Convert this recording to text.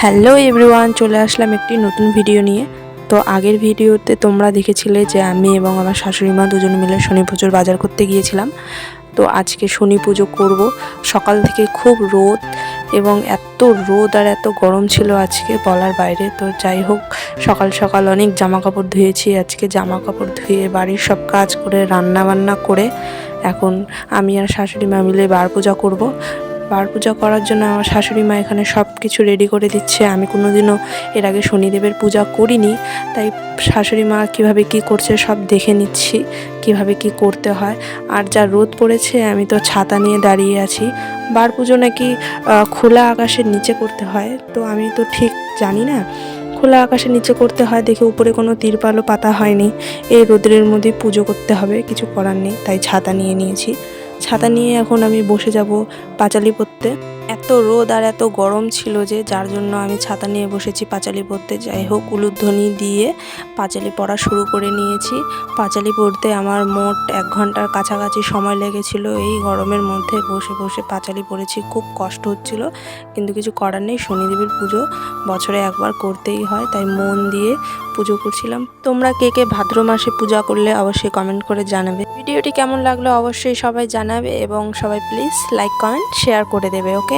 Hello everyone, চলে আসলাম একটি নতুন ভিডিও নিয়ে। তো আগের ভিডিওতে তোমরা দেখেছিলে যে আমি এবং আমার শাশুড়ি মা দুজনে মিলে শনি পুজোর বাজার করতে গিয়েছিলাম। তো আজকে শনি পুজো করব। সকাল থেকে খুব রোদ এবং এত রোদ আর এত গরম ছিল আজকে বলার বাইরে। তো যাই হোক, সকাল সকাল অনেক জামা কাপড় ধুয়েছি। আজকে জামা কাপড় ধুয়ে বাড়ির সব কাজ করে রান্না বান্না করে এখন আমি আর শাশুড়ি মা মিলে বার পূজা করব। বার পূজা করার জন্য আমার শাশুড়ি মা এখানে সব কিছু রেডি করে দিচ্ছে। আমি কোনোদিনও এর আগে শনিদেবের পূজা করিনি, তাই শাশুড়ি মা কীভাবে কী করছে সব দেখে নিচ্ছি, কিভাবে কি করতে হয়। আর যা রোদ পড়েছে, আমি তো ছাতা নিয়ে দাঁড়িয়ে আছি। বার পুজো নাকি খোলা আকাশের নিচে করতে হয়, তো আমি তো ঠিক জানি না। খোলা আকাশের নিচে করতে হয় দেখে উপরে কোনো তিরপালও পাতা হয়নি। এই রোদের মধ্যে পুজো করতে হবে, কিছু করার নেই, তাই ছাতা নিয়ে নিয়েছি। ছাতা নিয়ে এখন আমি বসে যাব পাঁচালি পরতে। এত রোদ আর এত গরম ছিল যে যার জন্য আমি ছাতা নিয়ে বসেছি পাঁচালি পরতে। যাই হোক, উলুধ্বনি দিয়ে পাঁচালি পড়া শুরু করে নিয়েছি। পাঁচালি পড়তে আমার মোট 1 ঘন্টার কাছাকাছি সময় লেগেছিল। এই গরমের মধ্যে বসে বসে পাঁচালি পড়েছি, খুব কষ্ট হচ্ছিল, কিন্তু কিছু করার নেই। শনিদেবের পুজো বছরে একবার করতেই হয়, তাই মন দিয়ে পুজো করছিলাম। তোমরা কে কে ভাদ্র মাসে পূজা করলে অবশ্যই কমেন্ট করে জানাবে। ভিডিওটি কেমন লাগলো অবশ্যই সবাই জানাবে এবং সবাই প্লিজ লাইক কমেন্ট শেয়ার করে দেবে। ওকে।